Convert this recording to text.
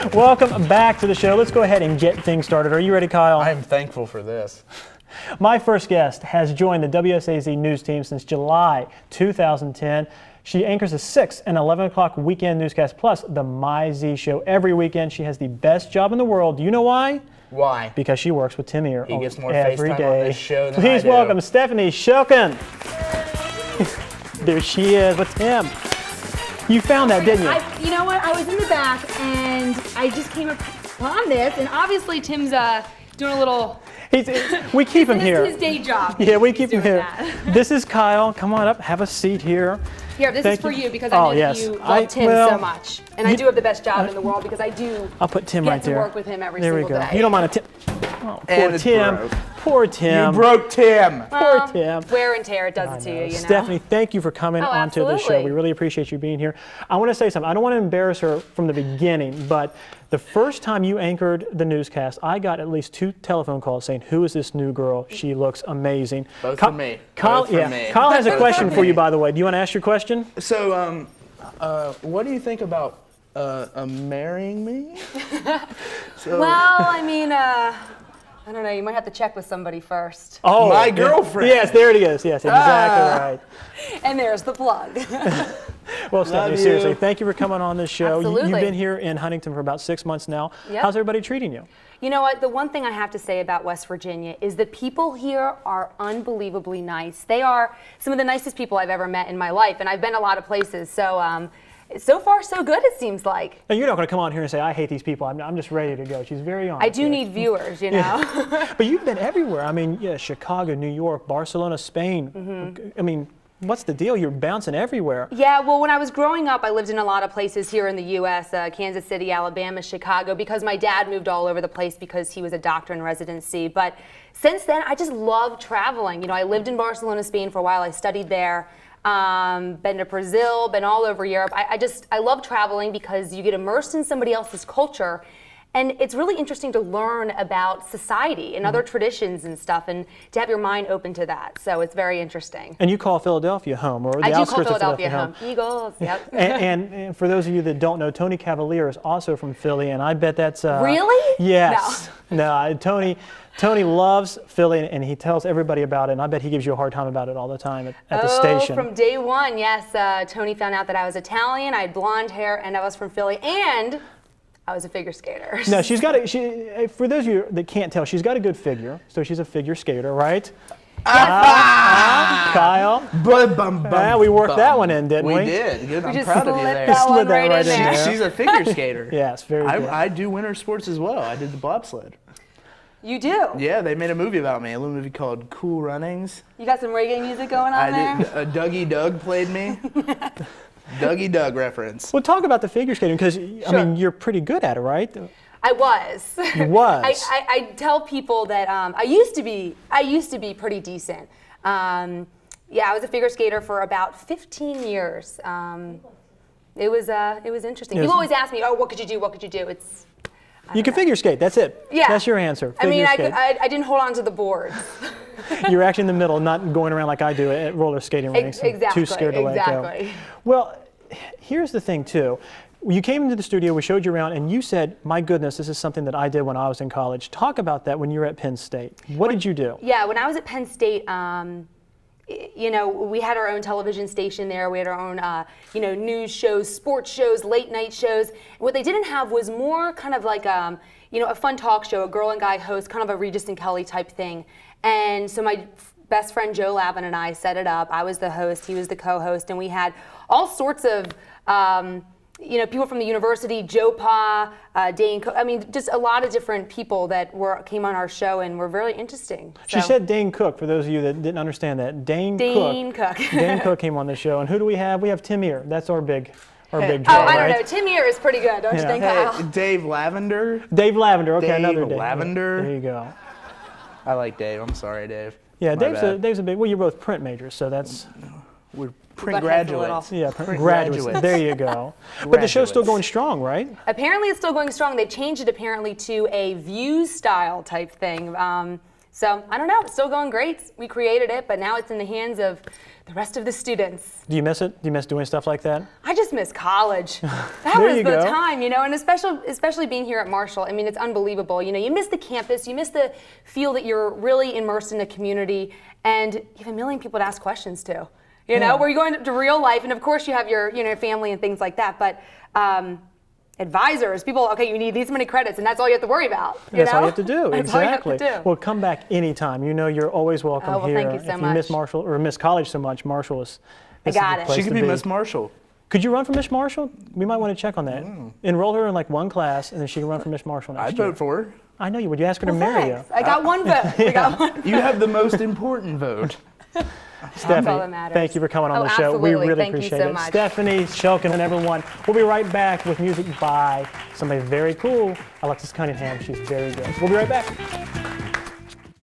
Welcome back to the show. Let's go ahead and get things started. Are you ready, Kyle? I am thankful for this. My first guest has joined the WSAZ news team since July 2010. She anchors the 6 and 11 o'clock weekend newscast plus the My Z show every weekend. She has the best job in the world. Do you know why? Why? Because she works with Tim here He gets more every FaceTime day. on this show than Please I do. welcome Stephanie Schelkun. There she is with Tim. You found that, didn't you? You know what? I was in the back and I just came upon this, and obviously Tim's doing a little. We keep him here. This is his day job. Yeah, we keep him doing here. that. This is Kyle. Come on up, have a seat here. Here, this Thank is for you. you because I know that you love Tim so much, and I do have the best job in the world because I do. I'll put Tim get right to there. work with him every there single we go. day. You don't mind a Tim? Oh, poor And it's Tim. broke. Poor Tim. You broke Tim. Poor Tim. Wear and tear, it does it to you, you know. Stephanie, thank you for coming onto the show. absolutely. We really appreciate you being here. I want to say something. I don't want to embarrass her from the beginning, but the first time you anchored the newscast, I got at least 2 telephone calls saying, "Who is this new girl? She looks amazing." Both from me. Kyle, Both from me. Kyle has a Both question from for you, me. by the way. Do you want to ask your question? So, what do you think about marrying me? Well, I mean, I don't know. You might have to check with somebody first. Oh, My yeah. girlfriend. Yes, there it is. Yes, exactly right. And there's the plug. Well, Stephanie, you. seriously, thank you for coming on this show. Absolutely. You've been here in Huntington for about 6 months now. Yep. How's everybody treating you? You know what? The one thing I have to say about West Virginia is the people here are unbelievably nice. They are some of the nicest people I've ever met in my life, and I've been a lot of places. So, so far, so good, it seems like. Now, you're not going to come on here and say, "I hate these people." I'm just ready to go. She's very honest. I do need viewers, you know. But you've been everywhere. I mean, yeah, Chicago, New York, Barcelona, Spain. Mm-hmm. I mean, what's the deal? You're bouncing everywhere. Yeah, well, when I was growing up, I lived in a lot of places here in the U.S., Kansas City, Alabama, Chicago, because my dad moved all over the place because he was a doctor in residency. But since then, I just love traveling. You know, I lived in Barcelona, Spain for a while. I studied there. Been to Brazil, been all over Europe. I love traveling because you get immersed in somebody else's culture. And it's really interesting to learn about society and other traditions and stuff, and to have your mind open to that. So it's very interesting. And you call Philadelphia home, or the I do call outskirts of Philadelphia home. Eagles, yep. and for those of you that don't know, Tony Cavalier is also from Philly, and I bet that's Really? Yes. No, Tony loves Philly, and he tells everybody about it, and I bet he gives you a hard time about it all the time at the station. From day one, yes. Tony found out that I was Italian, I had blonde hair, and I was from Philly, and I was a figure skater. No, for those of you that can't tell, she's got a good figure, so she's a figure skater, right? Kyle? We worked that one in, didn't we? We did. Good. I'm just proud of you slipped there. that Slid one that right right in in there. there. She's a figure skater. Yes, very good. I do winter sports as well. I did the bobsled. You do? Yeah, they made a movie about me, a little movie called Cool Runnings. You got some reggae music going on there? Dougie Doug played me. Dougie Doug reference. Well, talk about the figure skating, because, I mean, you're pretty good at it, right? I was. You was? I tell people that I used to be pretty decent. Yeah, I was a figure skater for about 15 years. It was interesting. Yes. People always ask me, "Oh, what could you do? What could you do?" You can figure skate, that's it. Yeah. That's your answer. I mean, Figure skate. I didn't hold on to the boards. You're actually in the middle, not going around like I do at roller skating rinks. Exactly. Too scared to let go. Well, here's the thing, too. You came into the studio, we showed you around, and you said, "My goodness, this is something that I did when I was in college." Talk about that when you were at Penn State. What did you do? Yeah, when I was at Penn State, you know, we had our own television station there. We had our own, you know, news shows, sports shows, late night shows. What they didn't have was more kind of like, you know, a fun talk show, a girl and guy host, kind of a Regis and Kelly type thing. And so my best friend Joe Lavin and I set it up. I was the host, he was the co-host, and we had all sorts of, you know, people from the university, Joe Pa, Dane Cook. I mean, just a lot of different people that came on our show and were very interesting. She said Dane Cook, for those of you that didn't understand that. Dane Cook. Dane Cook came on the show. And who do we have? We have Tim Ear. That's our big draw, I don't right? know. Tim Ear is pretty good, don't you think, Kyle? Dave Lavender. Dave Lavender. Okay, Dave another Dave. Lavender. There you go. I like Dave. I'm sorry, Dave. Yeah, My bad. Dave's a big, well, you're both print majors, so that's... We're print graduates. Yeah, graduates. There you go. But the show's still going strong, right? Apparently it's still going strong. They've changed it apparently to a view style type thing. So I don't know, it's still going great. We created it, but now it's in the hands of the rest of the students. Do you miss it? Do you miss doing stuff like that? I just miss college. That There was you the go. time, and especially being here at Marshall. I mean, it's unbelievable. You miss the campus, you miss the feel that you're really immersed in the community, and you have a million people to ask questions to. Where you're going to real life, and of course you have your family and things like that, but advisors, people, okay, you need these many credits, and that's all you have to worry about. That's all you have to do. That's all you have Exactly. to do. Well, come back anytime. You're always welcome Oh, well, here. thank you so if you miss much. Marshall or miss college so much, Marshall is. This got is it. the place She could to be Miss Marshall. Could you run for Miss Marshall? We might want to check on that. Enroll her in like one class, and then she can run for Miss Marshall next I'd year. vote for her. I know you would. You ask her to Well, marry you. thanks. I got one vote. We got one. You have the most important vote. Stephanie, all that matters. thank you for coming on Oh, the show. We absolutely. really Thank you appreciate so it. much. Stephanie, Schelkun, and everyone. We'll be right back with music by somebody very cool, Alexis Cunningham. She's very good. We'll be right back.